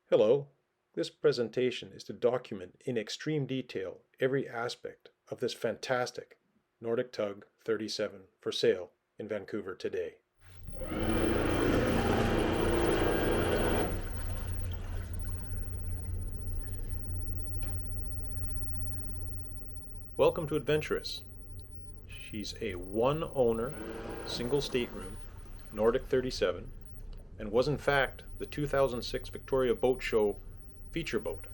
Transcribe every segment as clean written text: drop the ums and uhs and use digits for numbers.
Hello, this presentation is to document in extreme detail every aspect of this fantastic Nordic Tug 37 for sale in Vancouver today. Welcome to Adventurous. She's a one-owner, single stateroom Nordic 37 and was in fact the 2006 Victoria Boat Show feature boat.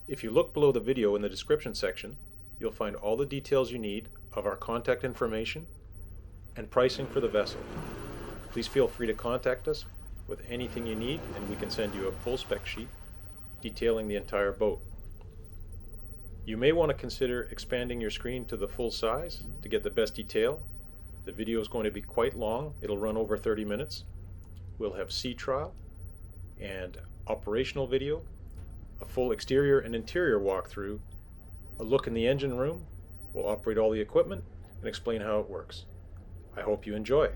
If you look below the video in the description section, you'll find all the details you need of our contact information and pricing for the vessel. Please feel free to contact us with anything you need and we can send you a full spec sheet detailing the entire boat. You may want to consider expanding your screen to the full size to get the best detail. The video is going to be quite long. It'll run over 30 minutes. We'll have sea trial and operational video, a full exterior and interior walkthrough, a look in the engine room. We'll operate all the equipment and explain how it works. I hope you enjoy.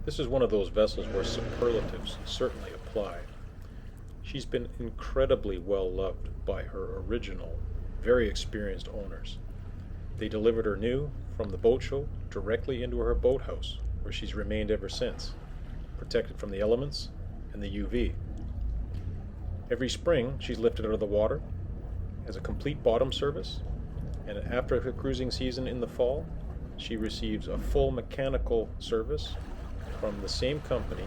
This is one of those vessels where superlatives certainly apply. She's been incredibly well loved by her original, very experienced owners. They delivered her new from the boat show directly into her boathouse, where she's remained ever since, protected from the elements and the UV. Every spring she's lifted out of the water, has a complete bottom service, and after her cruising season in the fall, she receives a full mechanical service from the same company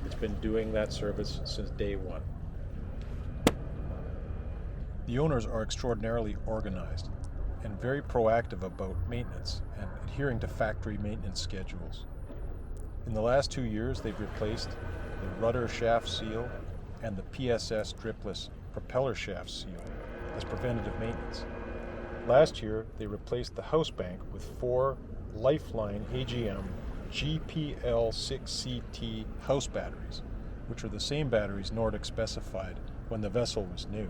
that's been doing that service since day one. The owners are extraordinarily organized and very proactive about maintenance and adhering to factory maintenance schedules. In the last 2 years, they've replaced the rudder shaft seal and the PSS dripless propeller shaft seal as preventative maintenance. Last year, they replaced the house bank with 4 Lifeline AGM GPL6CT house batteries, which are the same batteries Nordic specified when the vessel was new.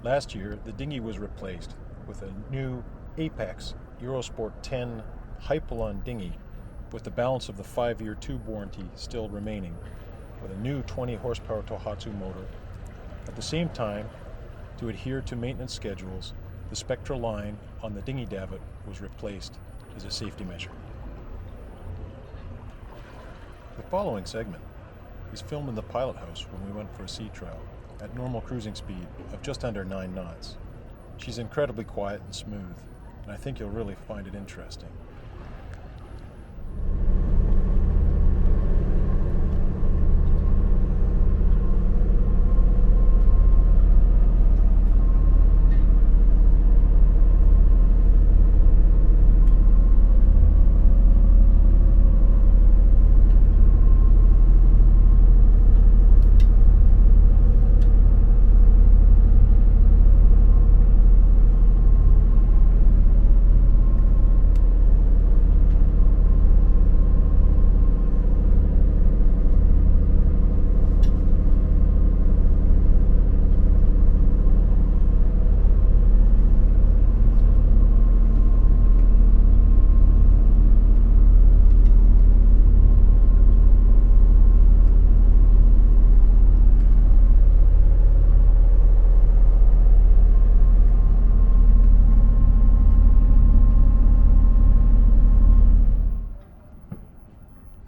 Last year, the dinghy was replaced with a new Apex Eurosport 10 Hypalon dinghy with the balance of the 5-year tube warranty still remaining, with a new 20 horsepower Tohatsu motor. At the same time, to adhere to maintenance schedules, the Spectra line on the dinghy davit was replaced as a safety measure. The following segment is filmed in the pilot house when we went for a sea trial at normal cruising speed of just under 9 knots. She's incredibly quiet and smooth, and I think you'll really find it interesting.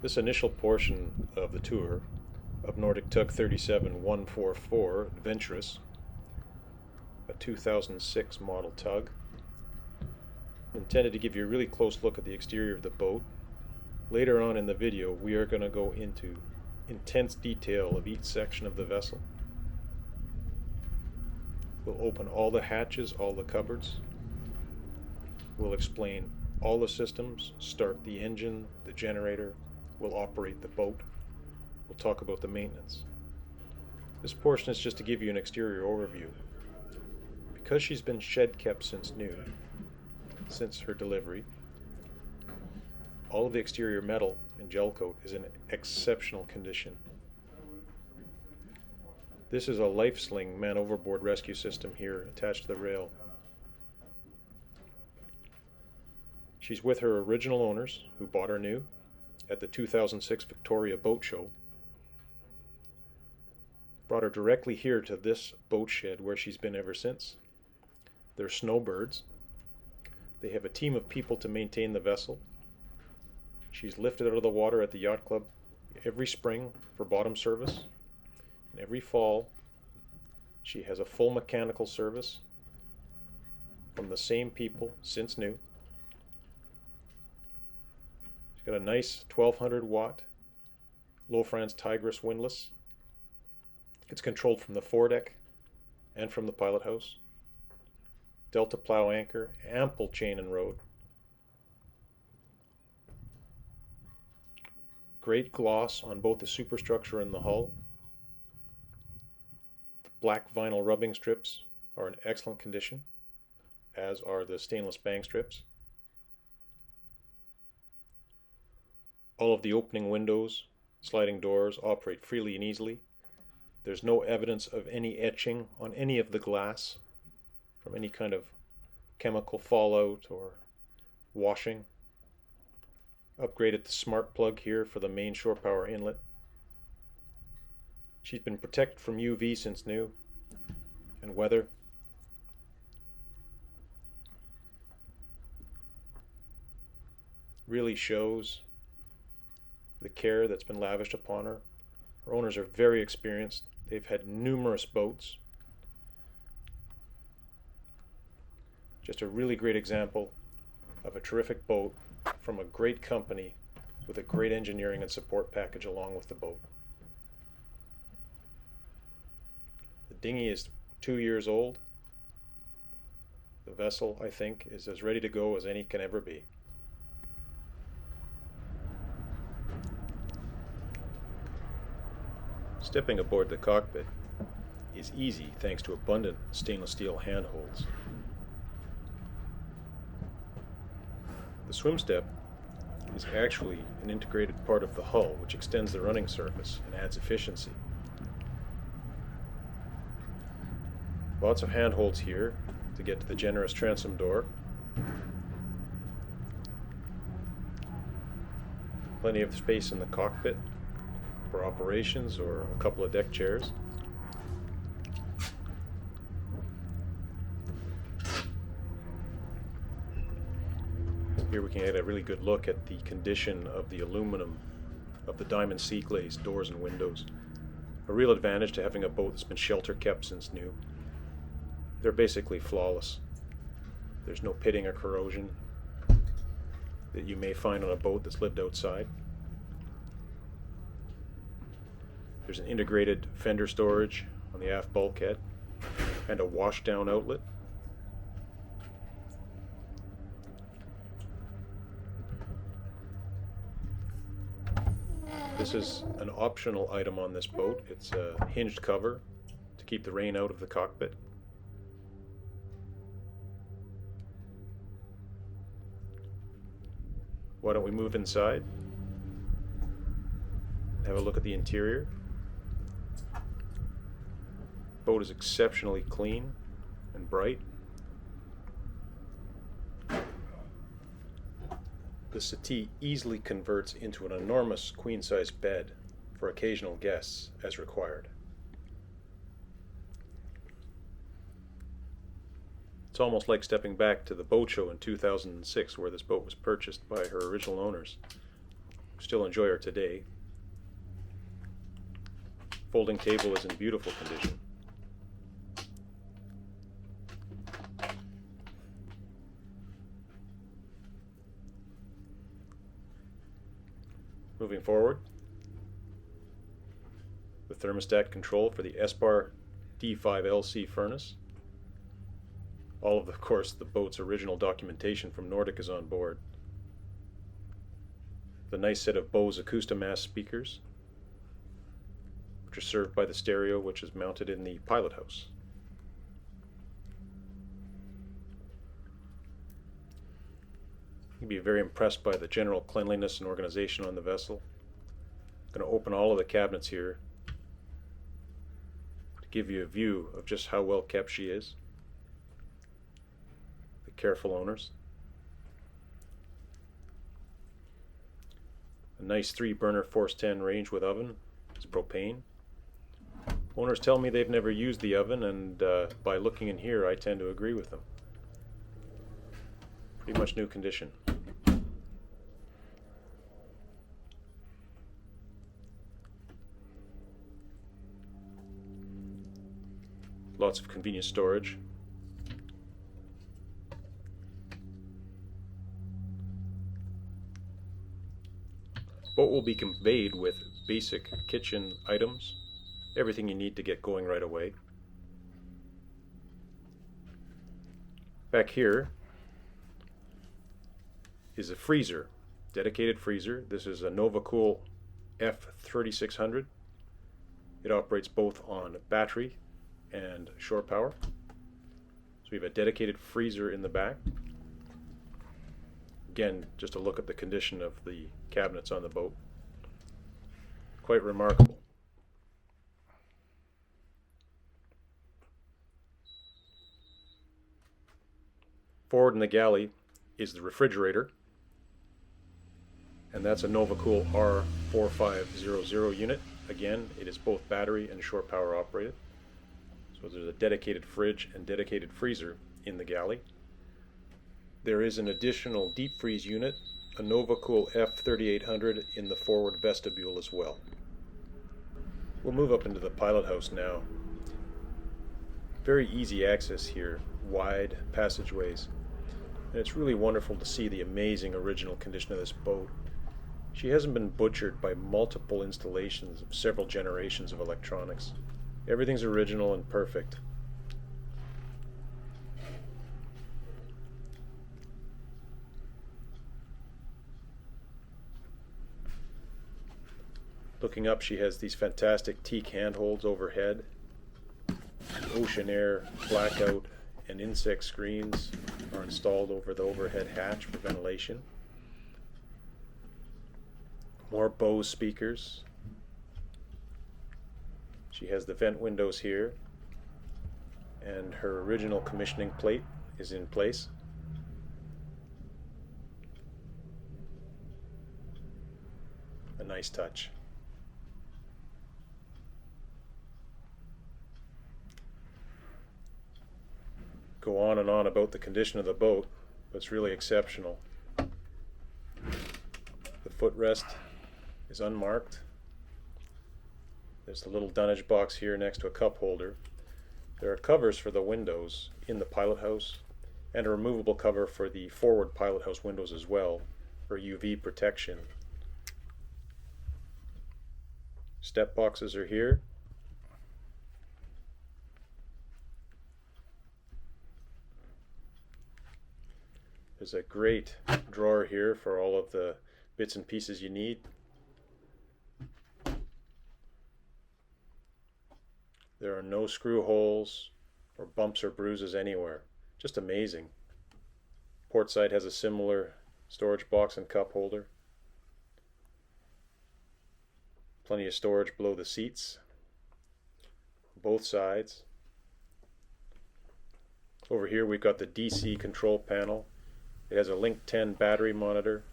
This initial portion of the tour of Nordic Tug 37144 Adventurous, a 2006 model tug, intended to give you a really close look at the exterior of the boat. Later on in the video, we are going to go into intense detail of each section of the vessel. We'll open all the hatches, all the cupboards. We'll explain all the systems, start the engine, the generator. We'll operate the boat. We'll talk about the maintenance. This portion is just to give you an exterior overview. Because she's been shed kept since new, since her delivery, all of the exterior metal and gel coat is in exceptional condition. This is a life sling man overboard rescue system here attached to the rail. She's with her original owners, who bought her new at the 2006 Victoria Boat Show. Brought her directly here to this boat shed where she's been ever since. They're snowbirds. They have a team of people to maintain the vessel. She's lifted out of the water at the yacht club every spring for bottom service, and every fall she has a full mechanical service from the same people since new. She's got a nice 1200 watt Lowfrance Tigris windlass. It's controlled from the foredeck and from the pilot house. Delta plow anchor, ample chain and rode. Great gloss on both the superstructure and the hull. The black vinyl rubbing strips are in excellent condition, as are the stainless bang strips. All of the opening windows, sliding doors operate freely and easily. There's no evidence of any etching on any of the glass from any kind of chemical fallout or washing. Upgraded the smart plug here for the main shore power inlet. She's been protected from UV since new and weather. Really shows the care that's been lavished upon her. Her owners are very experienced. They've had numerous boats. Just a really great example of a terrific boat from a great company with a great engineering and support package along with the boat. The dinghy is 2 years old. The vessel, I think, is as ready to go as any can ever be. Stepping aboard the cockpit is easy thanks to abundant stainless steel handholds. The swim step is actually an integrated part of the hull, which extends the running surface and adds efficiency. Lots of handholds here to get to the generous transom door. Plenty of space in the cockpit for operations or a couple of deck chairs. Here we can get a really good look at the condition of the aluminum of the diamond sea glaze doors and windows. A real advantage to having a boat that's been shelter kept since new. They're basically flawless. There's no pitting or corrosion that you may find on a boat that's lived outside. There's an integrated fender storage on the aft bulkhead and a washdown outlet. This is an optional item on this boat. It's a hinged cover to keep the rain out of the cockpit. Why don't we move inside? Have a look at the interior. Boat is exceptionally clean and bright. The settee easily converts into an enormous queen-size bed for occasional guests as required. It's almost like stepping back to the boat show in 2006 where this boat was purchased by her original owners. Still enjoy her today. Folding table is in beautiful condition. Moving forward, the thermostat control for the Espar D5LC furnace. All of course, the boat's original documentation from Nordic is on board. The nice set of Bose Acoustimass speakers, which are served by the stereo which is mounted in the pilot house. You'll be very impressed by the general cleanliness and organization on the vessel. I'm going to open all of the cabinets here to give you a view of just how well kept she is. The careful owners. A nice 3-burner Force 10 range with oven. It's propane. Owners tell me they've never used the oven, and by looking in here I tend to agree with them. Pretty much new condition. Lots of convenient storage. Boat will be conveyed with basic kitchen items, everything you need to get going right away. Back here is a freezer, dedicated freezer. This is a NovaCool F3600. It operates both on battery and shore power. So we have a dedicated freezer in the back. Again, just a look at the condition of the cabinets on the boat. Quite remarkable. Forward in the galley is the refrigerator, and that's a NovaCool R4500 unit. Again, it is both battery and shore power operated. So there's a dedicated fridge and dedicated freezer in the galley. There is an additional deep freeze unit, a NovaCool F3800, in the forward vestibule as well. We'll move up into the pilot house now. Very easy access here, wide passageways. And it's really wonderful to see the amazing original condition of this boat. She hasn't been butchered by multiple installations of several generations of electronics. Everything's original and perfect. Looking up, she has these fantastic teak handholds overhead. Ocean air, blackout, and insect screens are installed over the overhead hatch for ventilation. More Bose speakers. She has the vent windows here, and her original commissioning plate is in place. A nice touch. Go on and on about the condition of the boat, but it's really exceptional. The footrest is unmarked. There's a little dunnage box here next to a cup holder. There are covers for the windows in the pilot house, and a removable cover for the forward pilot house windows as well, for UV protection. Step boxes are here. There's a great drawer here for all of the bits and pieces you need. There are no screw holes or bumps or bruises anywhere. Just amazing. Port side has a similar storage box and cup holder. Plenty of storage below the seats, both sides. Over here we've got the DC control panel. It has a Link 10 battery monitor,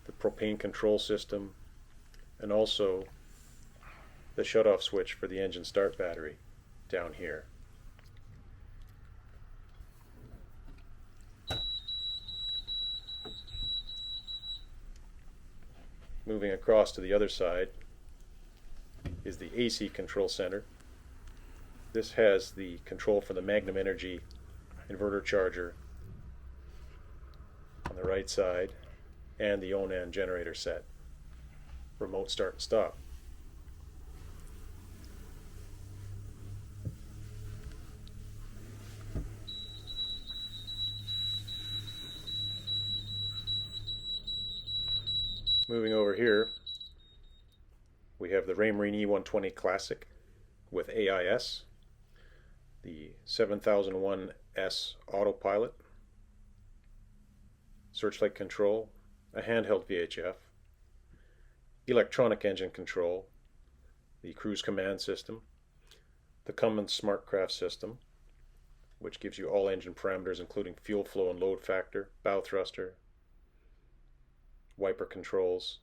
the propane control system, and also the shutoff switch for the engine start battery down here. Moving across to the other side is the AC control center. This has the control for the Magnum Energy inverter charger on the right side, and the Onan generator set. Remote start and stop. Moving over here, we have the Raymarine E120 Classic with AIS, the 7001S autopilot, searchlight control, a handheld VHF, electronic engine control, the cruise command system, the Cummins SmartCraft system, which gives you all engine parameters including fuel flow and load factor, bow thruster, wiper controls,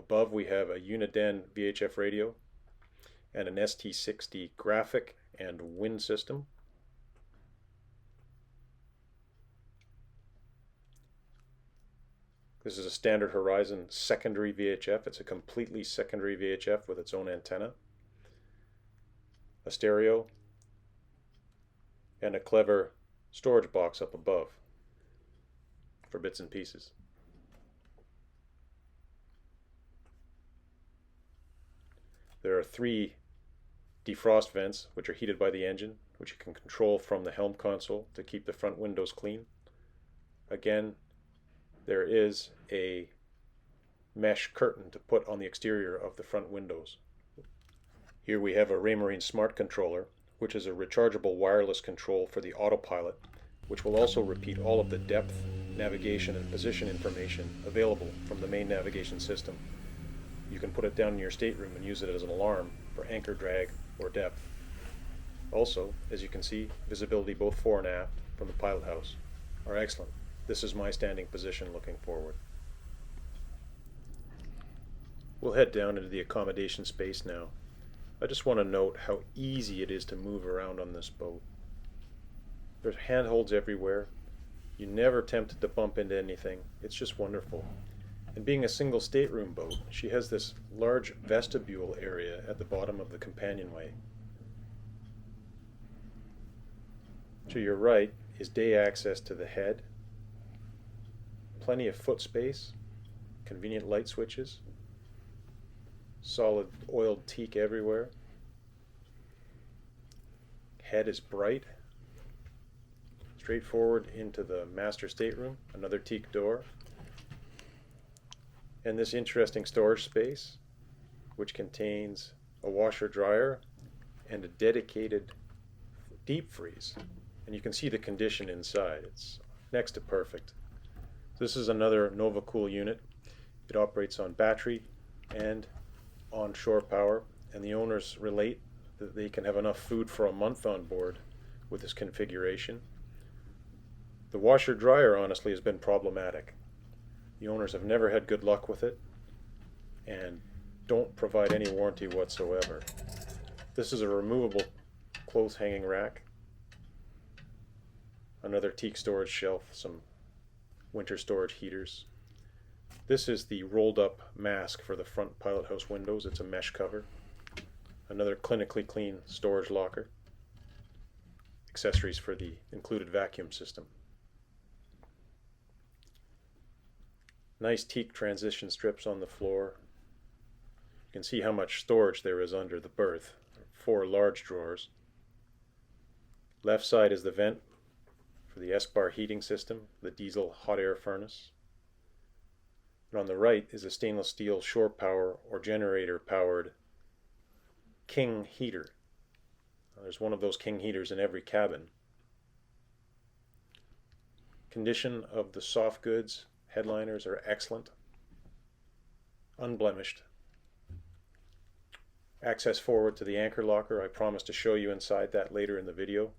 Above we have a Uniden VHF radio and an ST60 graphic and wind system. This is a standard Horizon secondary VHF. It's a completely secondary VHF with its own antenna, a stereo, and a clever storage box up above for bits and pieces. There are 3 defrost vents which are heated by the engine, which you can control from the helm console to keep the front windows clean. Again, there is a mesh curtain to put on the exterior of the front windows. Here we have a Raymarine Smart Controller, which is a rechargeable wireless control for the autopilot, which will also repeat all of the depth, navigation, and position information available from the main navigation system. You can put it down in your stateroom and use it as an alarm for anchor drag or depth. Also, as you can see, visibility both fore and aft from the pilot house are excellent. This is my standing position looking forward. We'll head down into the accommodation space now. I just want to note how easy it is to move around on this boat. There's handholds everywhere. You're never tempted to bump into anything. It's just wonderful. And being a single stateroom boat, she has this large vestibule area at the bottom of the companionway. To your right is day access to the head. Plenty of foot space, convenient light switches, solid oiled teak everywhere. Head is bright. Straightforward into the master stateroom, another teak door. And this interesting storage space, which contains a washer dryer and a dedicated deep freeze. And you can see the condition inside. It's next to perfect. This is another NovaCool unit. It operates on battery and on shore power, and the owners relate that they can have enough food for a month on board with this configuration. The washer dryer honestly has been problematic. The owners have never had good luck with it and don't provide any warranty whatsoever. This is a removable clothes hanging rack, another teak storage shelf, some winter storage heaters. This is the rolled up mask for the front pilot house windows. It's a mesh cover. Another clinically clean storage locker. Accessories for the included vacuum system. Nice teak transition strips on the floor. You can see how much storage there is under the berth. 4 large drawers. Left side is the vent for the S-bar heating system, the diesel hot air furnace. And on the right is a stainless steel shore power or generator powered King heater. There's one of those King heaters in every cabin. Condition of the soft goods headliners are excellent, unblemished. Access forward to the anchor locker. I promise to show you inside that later in the video.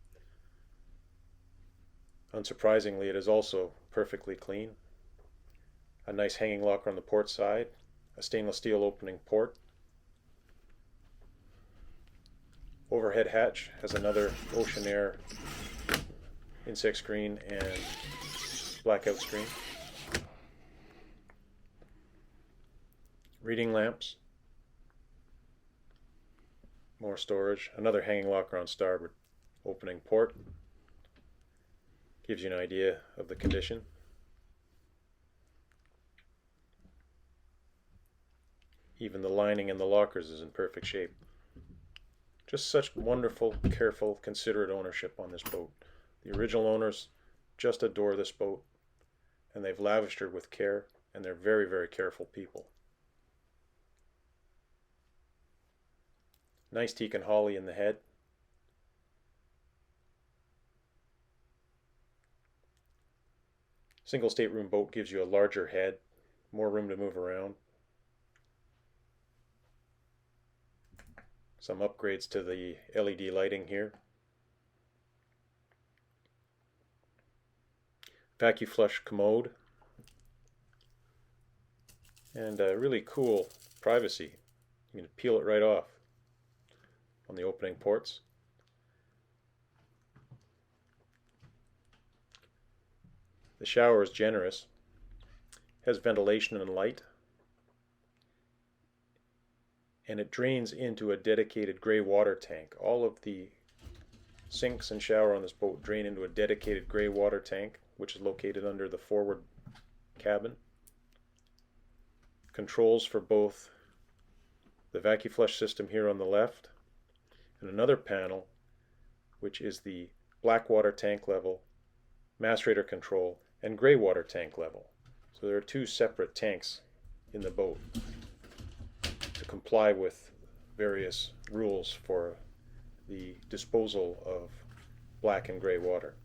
Unsurprisingly, it is also perfectly clean. A nice hanging locker on the port side, a stainless steel opening port. Overhead hatch has another ocean air insect screen and blackout screen. Reading lamps. More storage. Another hanging locker on starboard. Opening port. Gives you an idea of the condition. Even the lining in the lockers is in perfect shape. Just such wonderful, careful, considerate ownership on this boat. The original owners just adore this boat, and they've lavished her with care, and they're very, very careful people. Nice teak and holly in the head. Single stateroom boat gives you a larger head, more room to move around. Some upgrades to the LED lighting here. Vacuum flush commode. and really cool privacy. You can peel it right off on the opening ports. The shower is generous, has ventilation and light, and it drains into a dedicated gray water tank. All of the sinks and shower on this boat drain into a dedicated gray water tank, which is located under the forward cabin. Controls for both the vacuum flush system here on the left and another panel, which is the black water tank level, macerator control, and gray water tank level. So there are two separate tanks in the boat to comply with various rules for the disposal of black and gray water.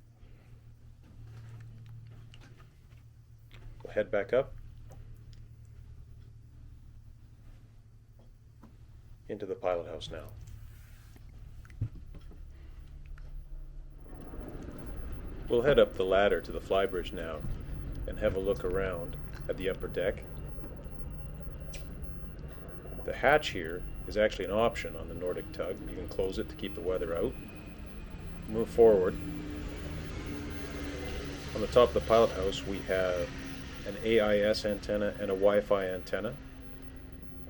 We'll head back up into the pilot house now. We'll head up the ladder to the flybridge now and have a look around at the upper deck. The hatch here is actually an option on the Nordic Tug. You can close it to keep the weather out. Move forward. On the top of the pilot house we have an AIS antenna and a Wi-Fi antenna,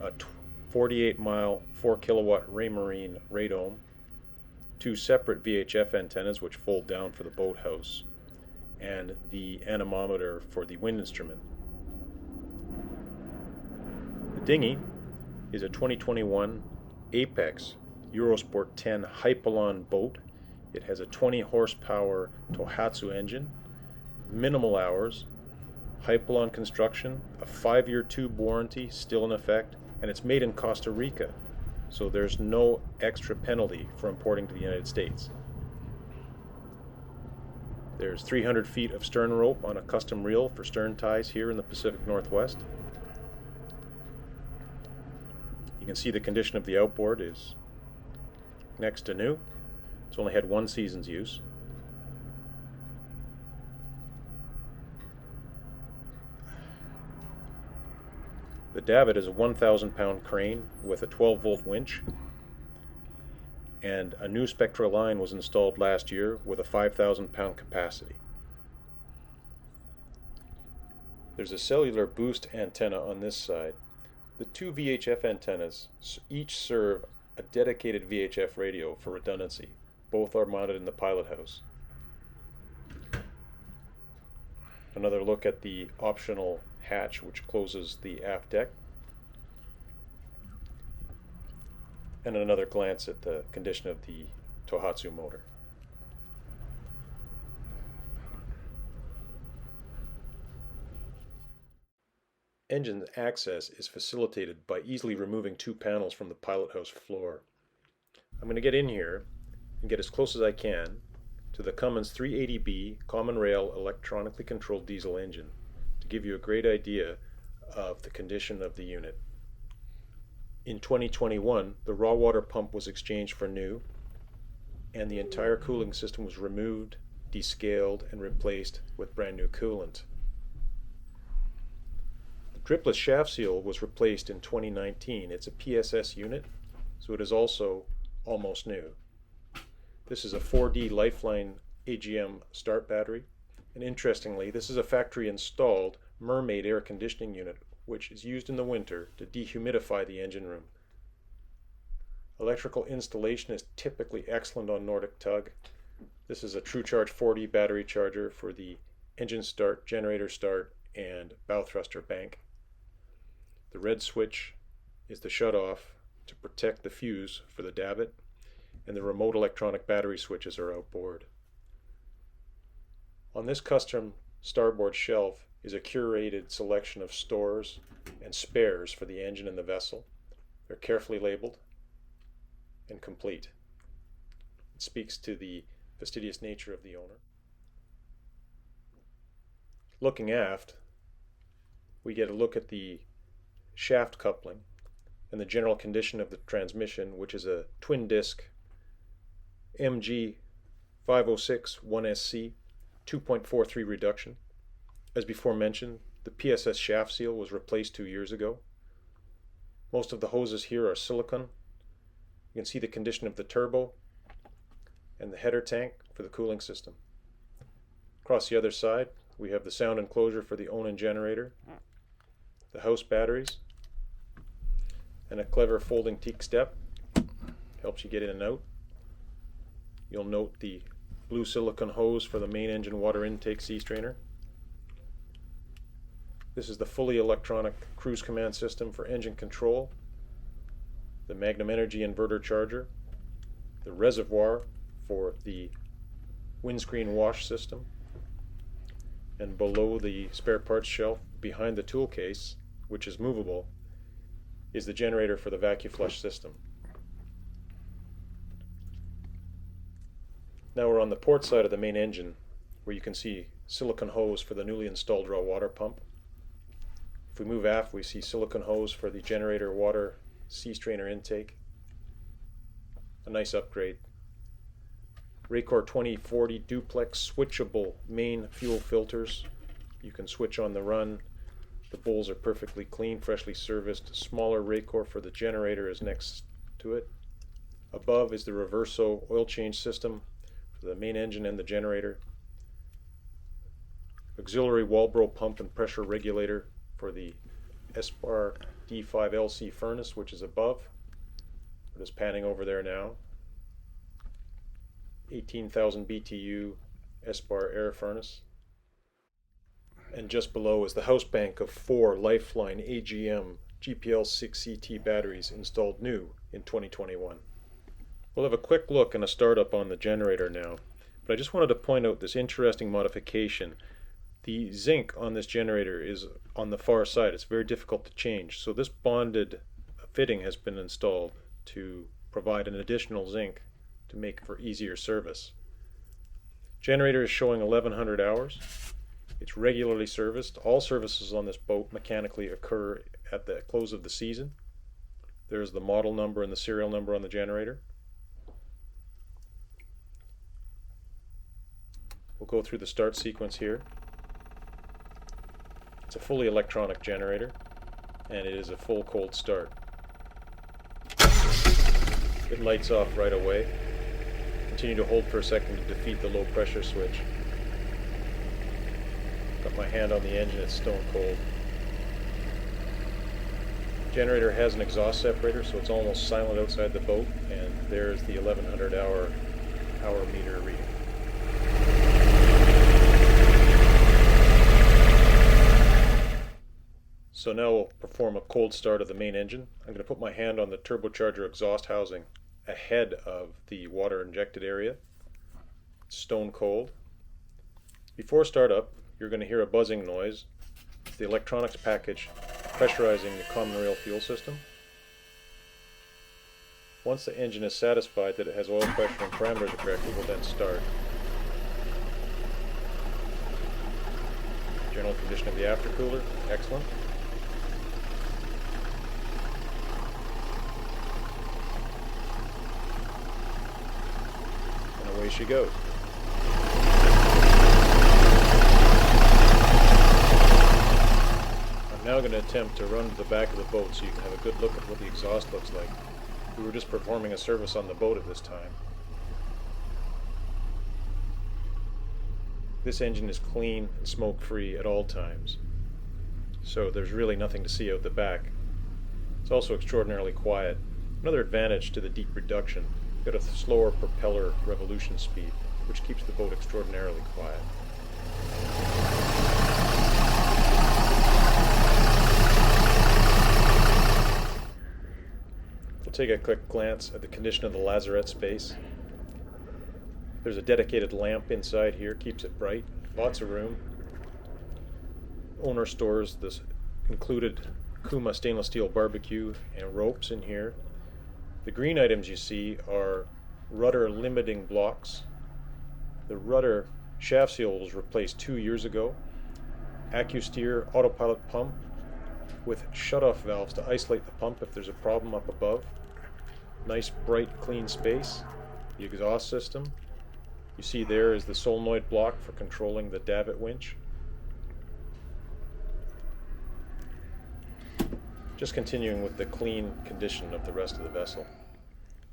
a 48-mile 4-kilowatt Raymarine radome, two separate VHF antennas which fold down for the boathouse, and the anemometer for the wind instrument. The dinghy is a 2021 Apex Eurosport 10 Hypalon boat. It has a 20 horsepower Tohatsu engine, minimal hours, Hypalon construction, a 5-year tube warranty still in effect, and it's made in Costa Rica, so there's no extra penalty for importing to the United States. There's 300 feet of stern rope on a custom reel for stern ties here in the Pacific Northwest. You can see the condition of the outboard is next to new. It's only had one season's use. The davit is a 1,000-pound crane with a 12-volt winch, and a new spectral line was installed last year with a 5,000-pound capacity. There's a cellular boost antenna on this side. The two VHF antennas each serve a dedicated VHF radio for redundancy. Both are mounted in the pilot house. Another look at the optional hatch which closes the aft deck, and another glance at the condition of the Tohatsu motor. Engine access is facilitated by easily removing two panels from the pilot house floor. I'm going to get in here and get as close as I can to the Cummins 380B common rail electronically controlled diesel engine to give you a great idea of the condition of the unit. In 2021, the raw water pump was exchanged for new, and the entire cooling system was removed, descaled, and replaced with brand new coolant. The dripless shaft seal was replaced in 2019. It's a PSS unit, so it is also almost new. This is a 4D Lifeline AGM start battery, and interestingly, this is a factory installed Mermaid air conditioning unit which is used in the winter to dehumidify the engine room. Electrical installation is typically excellent on Nordic Tug. This is a TrueCharge 4D battery charger for the engine start, generator start, and bow thruster bank. The red switch is the shut-off to protect the fuse for the davit, and the remote electronic battery switches are outboard. On this custom starboard shelf is a curated selection of stores and spares for the engine and the vessel. They're carefully labeled and complete. It speaks to the fastidious nature of the owner. Looking aft, we get a look at the shaft coupling and the general condition of the transmission, which is a twin disc MG 506 1SC 2.43 reduction. As before mentioned, the PSS shaft seal was replaced 2 years ago. Most of the hoses here are silicone. You can see the condition of the turbo and the header tank for the cooling system. Across the other side, we have the sound enclosure for the Onan generator, the house batteries, and a clever folding teak step. Helps you get in and out. You'll note the blue silicone hose for the main engine water intake sea strainer. This is the fully electronic cruise command system for engine control, the Magnum Energy inverter charger, the reservoir for the windscreen wash system, and below the spare parts shelf behind the tool case, which is movable, is the generator for the vacuum flush system. Now we're on the port side of the main engine, where you can see silicone hose for the newly installed raw water pump. If we move aft, we see silicone hose for the generator water sea strainer intake. A nice upgrade. Raycor 2040 duplex switchable main fuel filters. You can switch on the run. The bowls are perfectly clean, freshly serviced. Smaller Raycor for the generator is next to it. Above is the Reverso oil change system for the main engine and the generator. Auxiliary Walbro pump and pressure regulator for the SBAR D5LC furnace, which is above. We're just panning over there now. 18,000 BTU SBAR air furnace. And just below is the house bank of 4 Lifeline AGM GPL6CT batteries installed new in 2021. We'll have a quick look and a startup on the generator now, but I just wanted to point out this interesting modification. The zinc on this generator is on the far side. It's very difficult to change, so this bonded fitting has been installed to provide an additional zinc to make for easier service. Generator is showing 1100 hours. It's regularly serviced. All services on this boat mechanically occur at the close of the season. There's the model number and the serial number on the generator. We'll go through the start sequence here. It's a fully electronic generator, and it is a full cold start. It lights off right away. Continue to hold for a second to defeat the low pressure switch. Got my hand on the engine, it's stone cold. Generator has an exhaust separator, so it's almost silent outside the boat, and there's the 1100 hour meter reading. So now we'll perform a cold start of the main engine. I'm going to put my hand on the turbocharger exhaust housing ahead of the water injected area. It's stone cold. Before startup, you're going to hear a buzzing noise. It's the electronics package pressurizing the common rail fuel system. Once the engine is satisfied that it has oil pressure and parameters are correct, it will then start. General condition of the aftercooler, excellent. And away she goes. I'm now going to attempt to run to the back of the boat so you can have a good look at what the exhaust looks like. We were just performing a service on the boat at this time. This engine is clean and smoke free at all times, so there's really nothing to see out the back. It's also extraordinarily quiet. Another advantage to the deep reduction, you've got a slower propeller revolution speed, which keeps the boat extraordinarily quiet. We'll take a quick glance at the condition of the lazarette space. There's a dedicated lamp inside here, keeps it bright, lots of room. Owner stores this included Kuma stainless steel barbecue and ropes in here. The green items you see are rudder limiting blocks. The rudder shaft seal was replaced 2 years ago. AccuSteer autopilot pump with shutoff valves to isolate the pump if there's a problem up above. Nice bright clean space. The exhaust system. You see there is the solenoid block for controlling the davit winch. Just continuing with the clean condition of the rest of the vessel.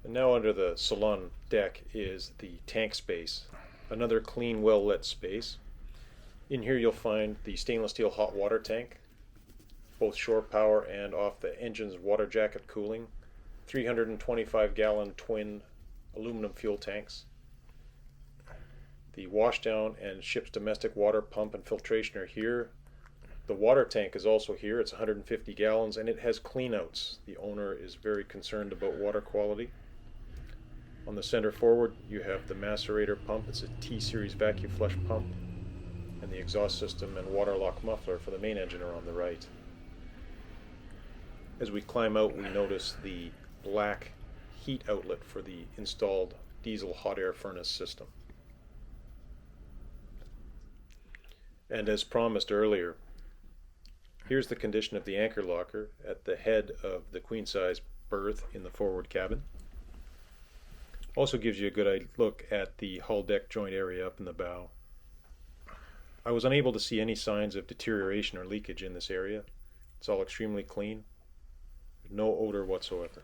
And now under the salon deck is the tank space, another clean, well-lit space. In here you'll find the stainless steel hot water tank, both shore power and off the engine's water jacket cooling, 325-gallon twin aluminum fuel tanks. The washdown and ship's domestic water pump and filtration are here. The water tank is also here. It's 150 gallons and it has cleanouts. The owner is very concerned about water quality. On the center forward you have the macerator pump. It's a T-series vacuum flush pump, and the exhaust system and water lock muffler for the main engine are on the right. As we climb out, we notice the black heat outlet for the installed diesel hot air furnace system. And as promised earlier, here's the condition of the anchor locker at the head of the queen size berth in the forward cabin. Also gives you a good look at the hull deck joint area up in the bow. I was unable to see any signs of deterioration or leakage in this area. It's all extremely clean. No odor whatsoever.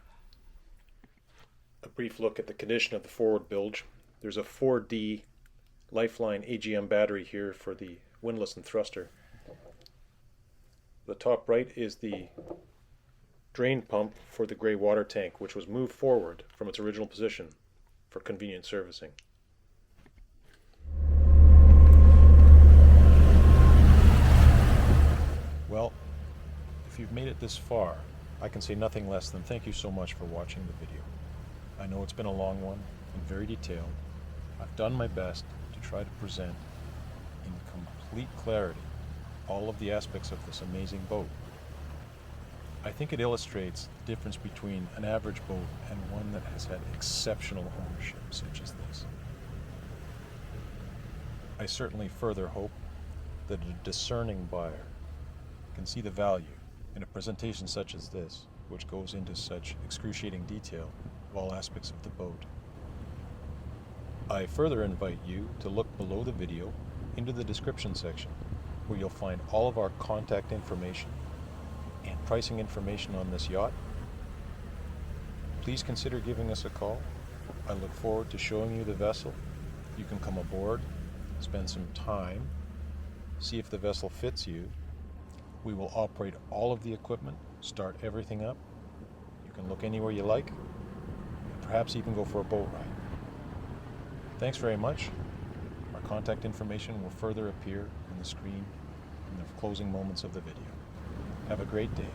A brief look at the condition of the forward bilge. There's a 4D Lifeline AGM battery here for the windlass and thruster. The top right is the drain pump for the gray water tank, which was moved forward from its original position for convenient servicing. Well, if you've made it this far, I can say nothing less than thank you so much for watching the video. I know it's been a long one and very detailed. I've done my best to try to present in complete clarity all of the aspects of this amazing boat. I think it illustrates the difference between an average boat and one that has had exceptional ownership such as this. I certainly further hope that a discerning buyer can see the value in a presentation such as this, which goes into such excruciating detail of all aspects of the boat. I further invite you to look below the video into the description section, where you'll find all of our contact information and pricing information on this yacht. Please consider giving us a call. I look forward to showing you the vessel. You can come aboard, spend some time, see if the vessel fits you. We will operate all of the equipment, start everything up. You can look anywhere you like, and perhaps even go for a boat ride. Thanks very much. Our contact information will further appear on the screen in the closing moments of the video. Have a great day.